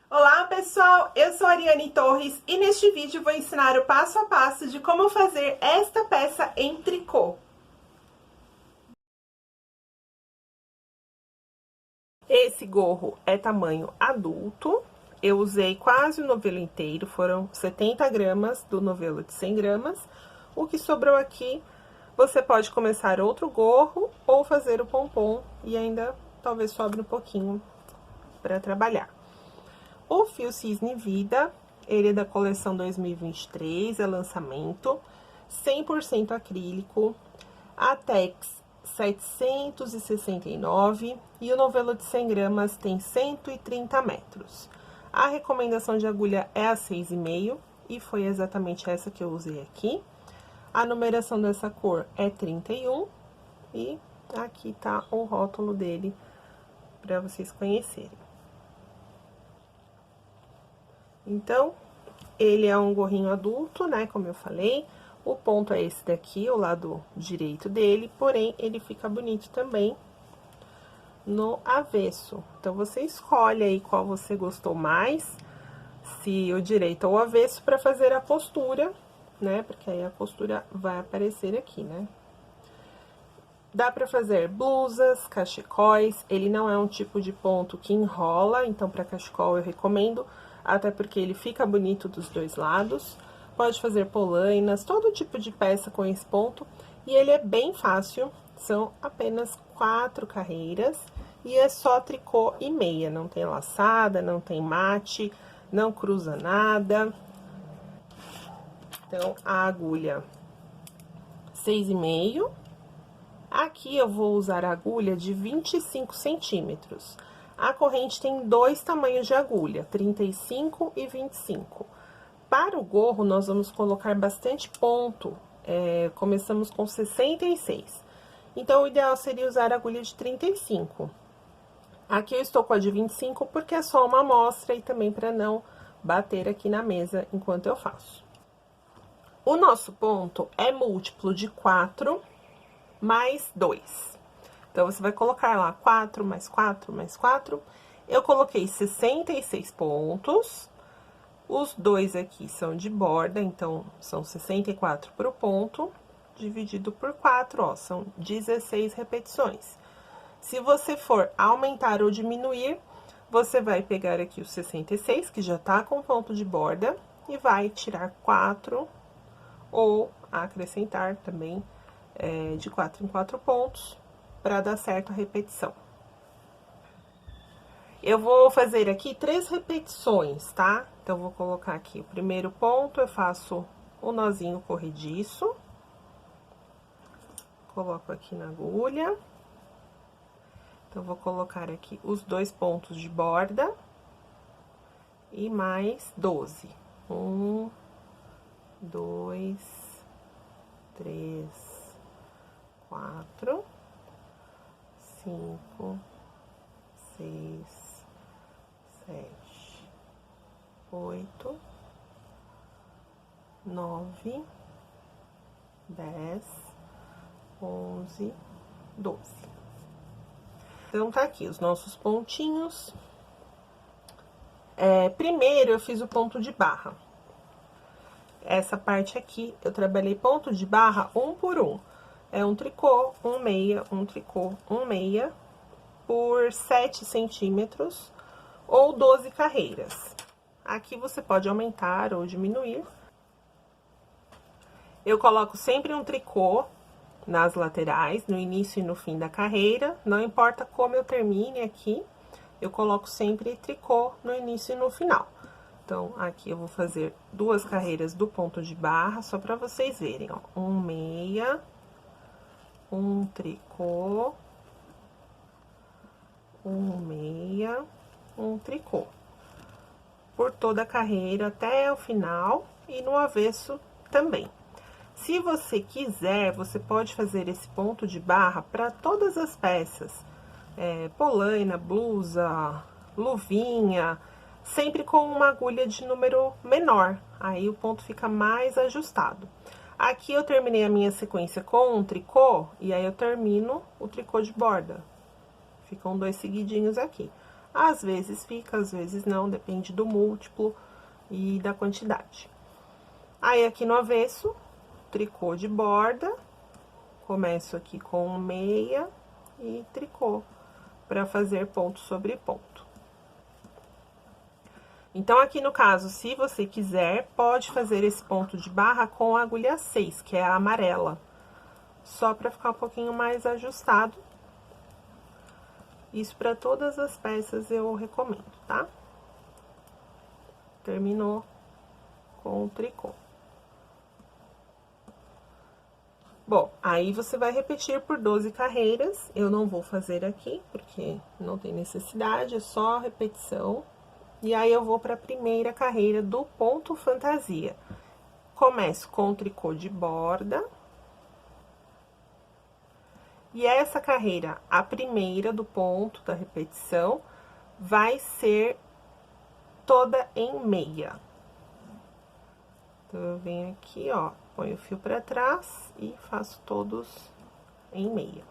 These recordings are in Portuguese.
Olá pessoal, eu sou a Ariane Torres e neste vídeo vou ensinar o passo a passo de como fazer esta peça em tricô. Esse gorro é tamanho adulto, eu usei quase o novelo inteiro, foram 70 gramas do novelo de 100 gramas. O que sobrou aqui, você pode começar outro gorro ou fazer o pompom e ainda talvez sobre um pouquinho para trabalhar. O fio Cisne Vida, ele é da coleção 2023, é lançamento, 100% acrílico, Atex 769 e o novelo de 100 gramas tem 130 metros. A recomendação de agulha é a 6,5 e foi exatamente essa que eu usei aqui. A numeração dessa cor é 31 e aqui tá o rótulo dele para vocês conhecerem. Então, ele é um gorrinho adulto, né, como eu falei. O ponto é esse daqui, o lado direito dele, porém, ele fica bonito também no avesso. Então, você escolhe aí qual você gostou mais, se o direito ou o avesso, para fazer a costura, né, porque aí a costura vai aparecer aqui, né. Dá pra fazer blusas, cachecóis, ele não é um tipo de ponto que enrola, então pra cachecol eu recomendo, até porque ele fica bonito dos dois lados. Pode fazer polainas, todo tipo de peça com esse ponto, e ele é bem fácil, são apenas 4 carreiras, e é só tricô e meia, não tem laçada, não tem mate, não cruza nada. Então, a agulha 6,5. Aqui eu vou usar a agulha de 25 centímetros. A corrente tem dois tamanhos de agulha, 35 e 25. Para o gorro, nós vamos colocar bastante ponto, começamos com 66. Então, o ideal seria usar a agulha de 35. Aqui eu estou com a de 25 porque é só uma amostra e também para não bater aqui na mesa enquanto eu faço. O nosso ponto é múltiplo de 4 mais 2. Então, você vai colocar lá 4 mais 4 mais 4. Eu coloquei 66 pontos. Os dois aqui são de borda, então, são 64 pro ponto, dividido por 4, ó, são 16 repetições. Se você for aumentar ou diminuir, você vai pegar aqui o 66, que já tá com ponto de borda, e vai tirar 4, ou acrescentar também de 4 em 4 pontos, para dar certo a repetição. Eu vou fazer aqui 3 repetições, tá? Então, vou colocar aqui o primeiro ponto, eu faço o nozinho corrediço. Coloco aqui na agulha. Então, vou colocar aqui os 2 pontos de borda. E mais 12. 1, 2, 3, 4, 5, 6, 7, 8, 9, 10, 11, 12. Então, tá aqui os nossos pontinhos. Primeiro, eu fiz o ponto de barra. Essa parte aqui, eu trabalhei ponto de barra 1 por 1. É um tricô, um meia, um tricô, um meia, por 7 centímetros, ou 12 carreiras. Aqui você pode aumentar ou diminuir. Eu coloco sempre um tricô nas laterais, no início e no fim da carreira, não importa como eu termine aqui, eu coloco sempre tricô no início e no final. Então, aqui eu vou fazer 2 carreiras do ponto de barra, só pra vocês verem, ó. Um meia, um tricô, um meia, um tricô. Por toda a carreira até o final e no avesso também. Se você quiser, você pode fazer esse ponto de barra para todas as peças. Polaina, blusa, luvinha, sempre com uma agulha de número menor. Aí o ponto fica mais ajustado. Aqui eu terminei a minha sequência com um tricô, e aí eu termino o tricô de borda. Ficam 2 seguidinhos aqui. Às vezes fica, às vezes não, depende do múltiplo e da quantidade. Aí, aqui no avesso, tricô de borda, começo aqui com meia e tricô, para fazer ponto sobre ponto. Então, aqui no caso, se você quiser, pode fazer esse ponto de barra com a agulha 6, que é a amarela. Só para ficar um pouquinho mais ajustado. Isso para todas as peças eu recomendo, tá? Terminou com o tricô. Bom, aí você vai repetir por 12 carreiras. Eu não vou fazer aqui, porque não tem necessidade, é só repetição. E aí, eu vou para a primeira carreira do ponto fantasia. Começo com o tricô de borda. E essa carreira, a primeira do ponto da repetição, vai ser toda em meia. Então, eu venho aqui, ó, ponho o fio pra trás e faço todos em meia.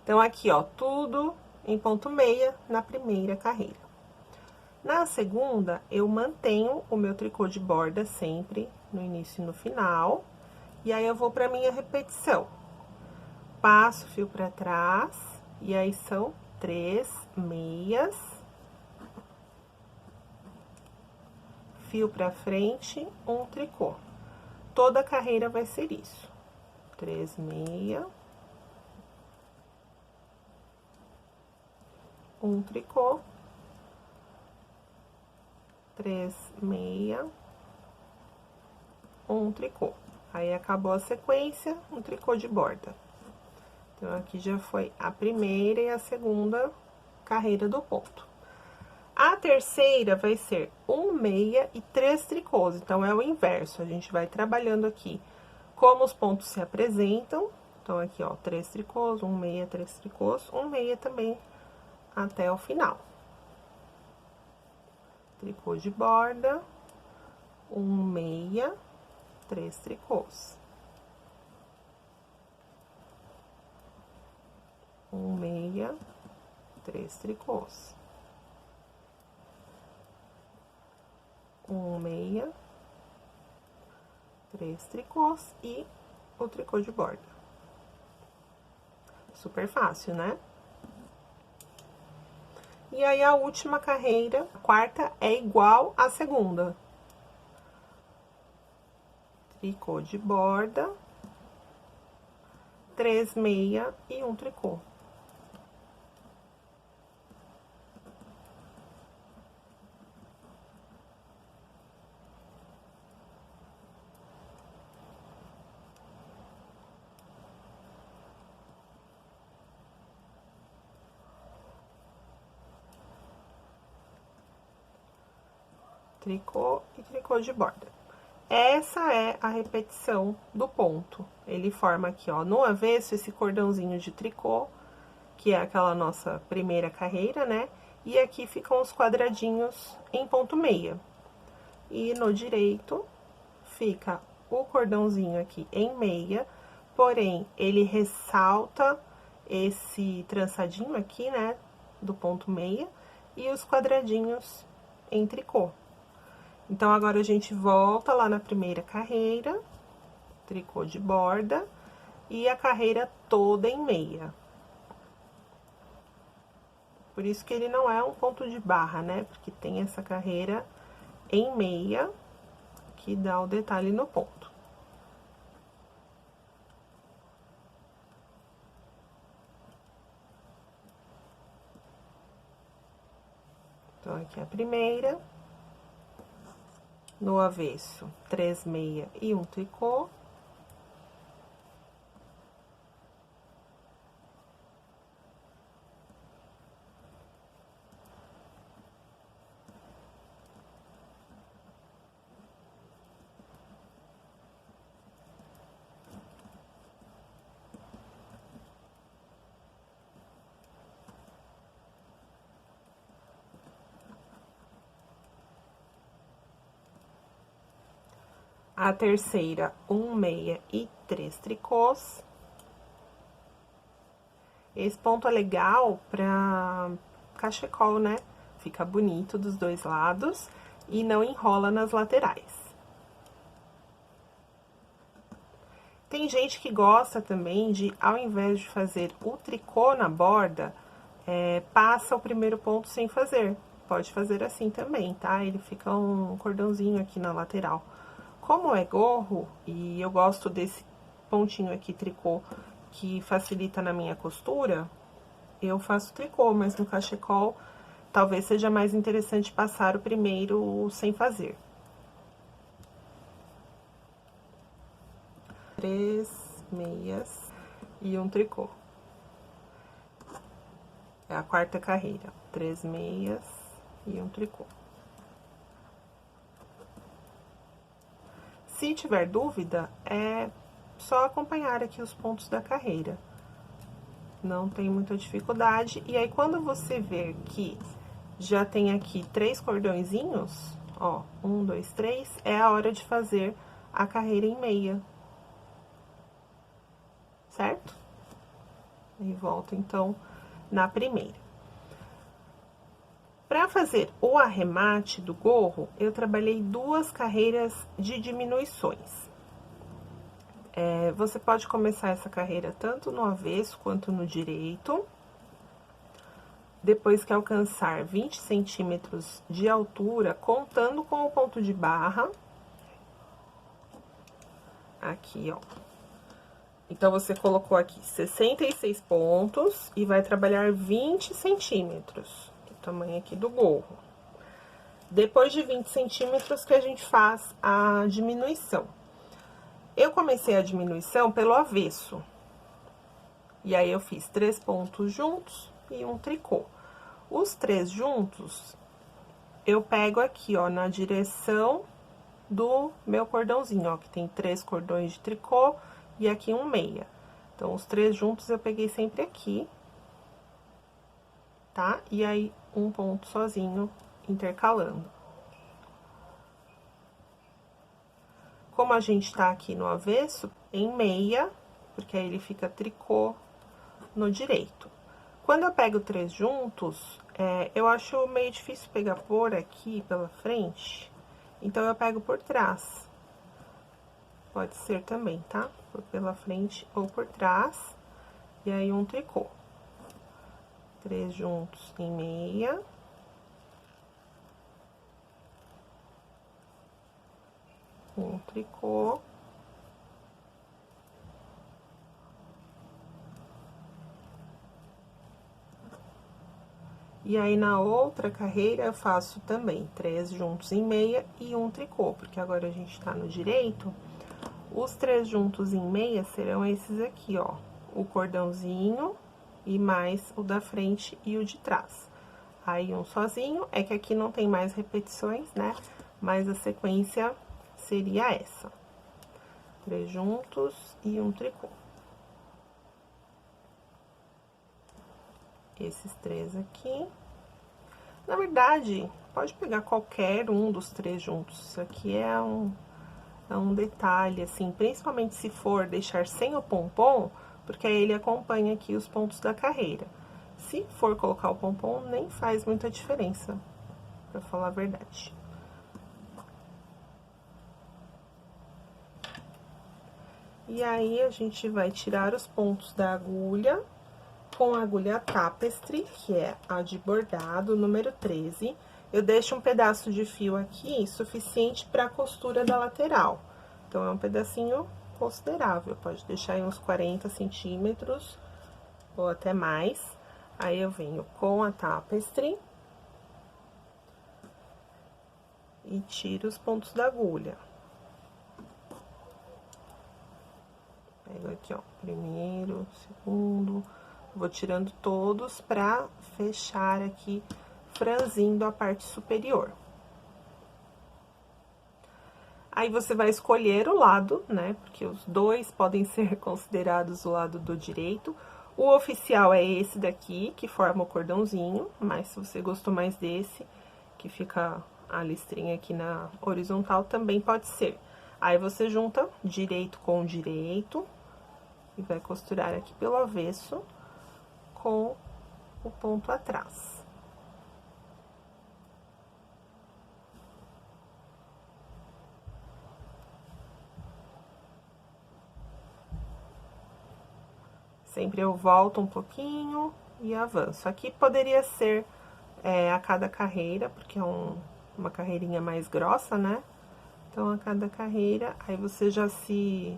Então, aqui, ó, tudo em ponto meia na primeira carreira. Na segunda, eu mantenho o meu tricô de borda sempre no início e no final. E aí, eu vou pra minha repetição. Passo o fio pra trás, e aí são 3 meias. Fio pra frente, um tricô. Toda a carreira vai ser isso. 3 meia. Um tricô. 3 meia. Um tricô. Aí, acabou a sequência, um tricô de borda. Então, aqui já foi a primeira e a segunda carreira do ponto. A terceira vai ser 1 meia e 3 tricôs. Então, é o inverso. A gente vai trabalhando aqui como os pontos se apresentam. Então, aqui, ó, 3 tricôs, 1 meia, 3 tricôs, 1 meia também até o final. Tricô de borda, 1 meia, 3 tricôs. 1 meia, 3 tricôs. 1 meia, 3 tricôs e o tricô de borda. Super fácil, né? E aí, a última carreira, a quarta, é igual à segunda. Tricô de borda, 3 meia e um tricô. Tricô e tricô de borda. Essa é a repetição do ponto. Ele forma aqui, ó, no avesso, esse cordãozinho de tricô, que é aquela nossa primeira carreira, né? E aqui ficam os quadradinhos em ponto meia. E no direito, fica o cordãozinho aqui em meia, porém, ele ressalta esse trançadinho aqui, né? Do ponto meia, e os quadradinhos em tricô. Então, agora, a gente volta lá na primeira carreira, tricô de borda, e a carreira toda em meia. Por isso que ele não é um ponto de barra, né? Porque tem essa carreira em meia, que dá o detalhe no ponto. Então, aqui a primeira. No avesso, 3 meia e um tricô. A terceira, 1 meia e 3 tricôs. Esse ponto é legal pra cachecol, né? Fica bonito dos dois lados e não enrola nas laterais. Tem gente que gosta também de, ao invés de fazer o tricô na borda, passa o primeiro ponto sem fazer. Pode fazer assim também, tá? Ele fica um cordãozinho aqui na lateral. Como é gorro, e eu gosto desse pontinho aqui, tricô, que facilita na minha costura, eu faço tricô, mas no cachecol talvez seja mais interessante passar o primeiro sem fazer. 3 meias e um tricô. É a quarta carreira. 3 meias e um tricô. Se tiver dúvida, é só acompanhar aqui os pontos da carreira. Não tem muita dificuldade. E aí, quando você ver que já tem aqui 3 cordõezinhos, ó, 1, 2, 3, é a hora de fazer a carreira em meia. Certo? E volta, então, na primeira. Para fazer o arremate do gorro, eu trabalhei 2 carreiras de diminuições. Você pode começar essa carreira tanto no avesso quanto no direito. Depois que alcançar 20 centímetros de altura, contando com o ponto de barra. Aqui, ó. Então, você colocou aqui 66 pontos e vai trabalhar 20 centímetros, o tamanho aqui do gorro. Depois de 20 centímetros que a gente faz a diminuição. Eu comecei a diminuição pelo avesso. E aí, eu fiz 3 pontos juntos e um tricô. Os 3 juntos, eu pego aqui, ó, na direção do meu cordãozinho, ó, que tem 3 cordões de tricô e aqui um meia. Então, os 3 juntos eu peguei sempre aqui, tá? E aí, um ponto sozinho, intercalando. Como a gente tá aqui no avesso, em meia, porque aí ele fica tricô no direito. Quando eu pego 3 juntos, eu acho meio difícil pegar por aqui pela frente, então eu pego por trás. Pode ser também, tá? Por pela frente ou por trás, e aí um tricô. 3 juntos em meia. Um tricô. E aí, na outra carreira, eu faço também 3 juntos em meia e um tricô, porque agora a gente tá no direito. Os 3 juntos em meia serão esses aqui, ó. O cordãozinho e mais o da frente e o de trás. Aí, um sozinho, é que aqui não tem mais repetições, né? Mas a sequência seria essa. 3 juntos e um tricô. Esses 3 aqui. Na verdade, pode pegar qualquer um dos 3 juntos. Isso aqui é um detalhe, assim, principalmente se for deixar sem o pompom, porque aí ele acompanha aqui os pontos da carreira. Se for colocar o pompom, nem faz muita diferença, pra falar a verdade. E aí, a gente vai tirar os pontos da agulha com a agulha tapestry, que é a de bordado, número 13. Eu deixo um pedaço de fio aqui, suficiente para a costura da lateral. Então, é um pedacinho considerável, pode deixar aí uns 40 centímetros, ou até mais. Aí, eu venho com a tapestry e tiro os pontos da agulha. Pego aqui, ó, primeiro, segundo, vou tirando todos pra fechar aqui, franzindo a parte superior. Aí, você vai escolher o lado, né, porque os dois podem ser considerados o lado do direito. O oficial é esse daqui, que forma o cordãozinho, mas se você gostou mais desse, que fica a listrinha aqui na horizontal, também pode ser. Aí, você junta direito com direito e vai costurar aqui pelo avesso com o ponto atrás. Sempre eu volto um pouquinho e avanço. Aqui poderia ser a cada carreira, porque é uma carreirinha mais grossa, né? Então, a cada carreira, aí você já se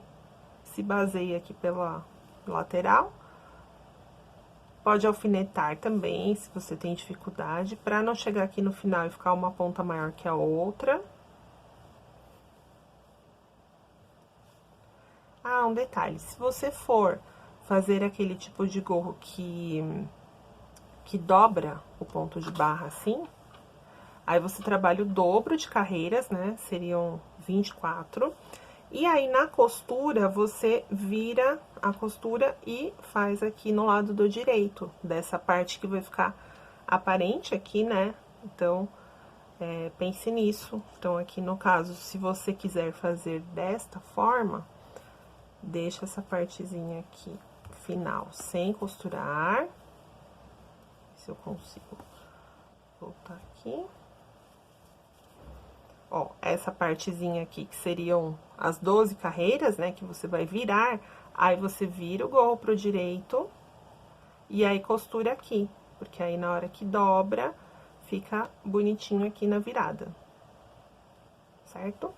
baseia aqui pela lateral. Pode alfinetar também, se você tem dificuldade, pra não chegar aqui no final e ficar uma ponta maior que a outra. Ah, um detalhe, se você for fazer aquele tipo de gorro que dobra o ponto de barra assim, aí você trabalha o dobro de carreiras, né? Seriam 24. E aí, na costura, você vira a costura e faz aqui no lado do direito, dessa parte que vai ficar aparente aqui, né? Então, pense nisso. Então, aqui no caso, se você quiser fazer desta forma, deixa essa partezinha aqui final sem costurar. Se eu consigo voltar aqui. Ó, essa partezinha aqui, que seriam as 12 carreiras, né, que você vai virar, aí você vira o gorro pro direito e aí costura aqui, porque aí na hora que dobra, fica bonitinho aqui na virada, certo?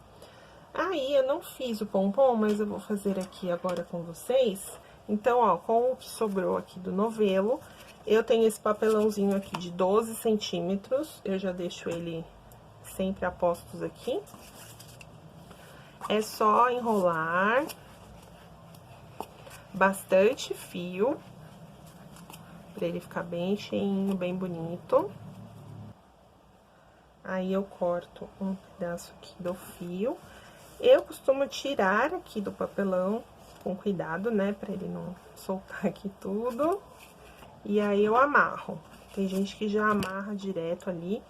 Aí, eu não fiz o pompom, mas eu vou fazer aqui agora com vocês. Então, ó, com o que sobrou aqui do novelo, eu tenho esse papelãozinho aqui de 12 centímetros, eu já deixo ele sempre a postos aqui. É só enrolar bastante fio, pra ele ficar bem cheinho, bem bonito. Aí, eu corto um pedaço aqui do fio. Eu costumo tirar aqui do papelão com cuidado, né, pra ele não soltar aqui tudo. E aí, eu amarro. Tem gente que já amarra direto ali.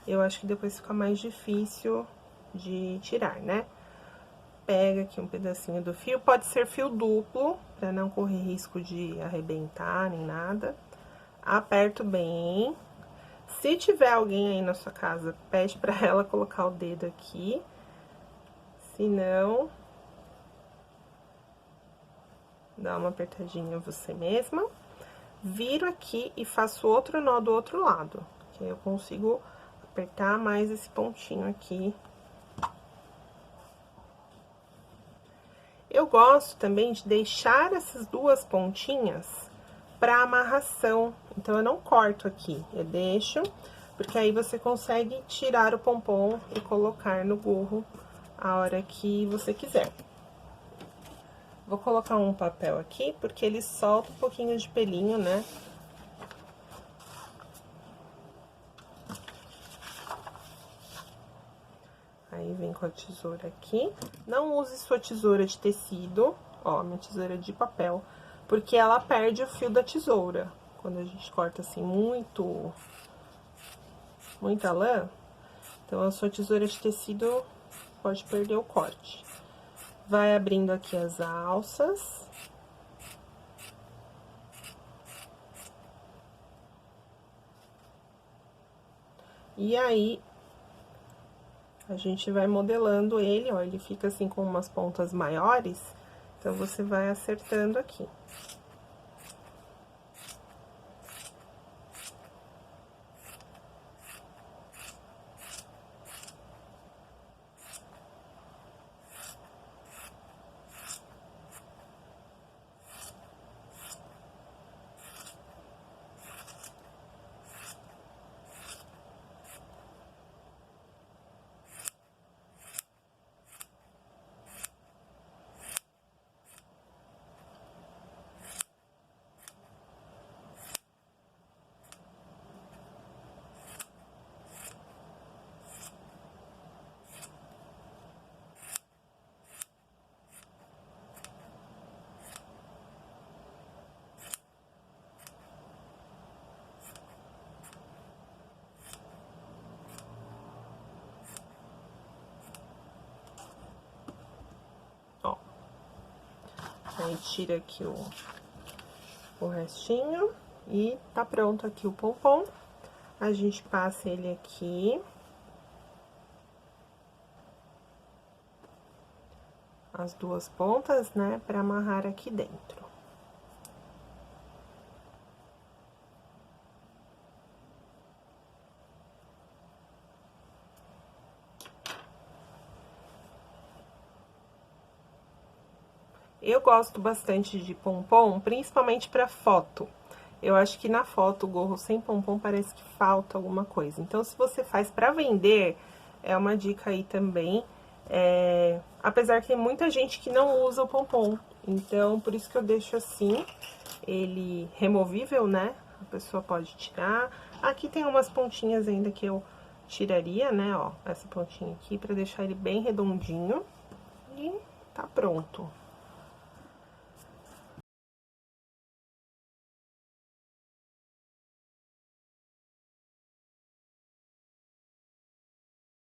Eu acho que depois fica mais difícil de tirar, né? Pega aqui um pedacinho do fio, pode ser fio duplo, pra não correr risco de arrebentar nem nada. Aperto bem. Se tiver alguém aí na sua casa, pede pra ela colocar o dedo aqui. Se não, dá uma apertadinha você mesma. Viro aqui e faço outro nó do outro lado, que aí eu consigo apertar mais esse pontinho aqui. Eu gosto também de deixar essas duas pontinhas para amarração, então eu não corto aqui, eu deixo, porque aí você consegue tirar o pompom e colocar no gorro a hora que você quiser. Vou colocar um papel aqui, porque ele solta um pouquinho de pelinho, né? Aí, vem com a tesoura aqui. Não use sua tesoura de tecido, ó, minha tesoura de papel, porque ela perde o fio da tesoura. Quando a gente corta, assim, muita lã, então a sua tesoura de tecido pode perder o corte. Vai abrindo aqui as alças. E aí, a gente vai modelando ele, ó, ele fica assim com umas pontas maiores, então você vai acertando aqui. Aí, tira aqui o restinho e tá pronto aqui o pompom. A gente passa ele aqui. As duas pontas, né, pra amarrar aqui dentro. Eu gosto bastante de pompom, principalmente pra foto. Eu acho que na foto o gorro sem pompom parece que falta alguma coisa. Então, se você faz pra vender, é uma dica aí também. Apesar que tem muita gente que não usa o pompom. Então, por isso que eu deixo assim, ele removível, né? A pessoa pode tirar. Aqui tem umas pontinhas ainda que eu tiraria, né, ó, essa pontinha aqui, pra deixar ele bem redondinho. E tá pronto.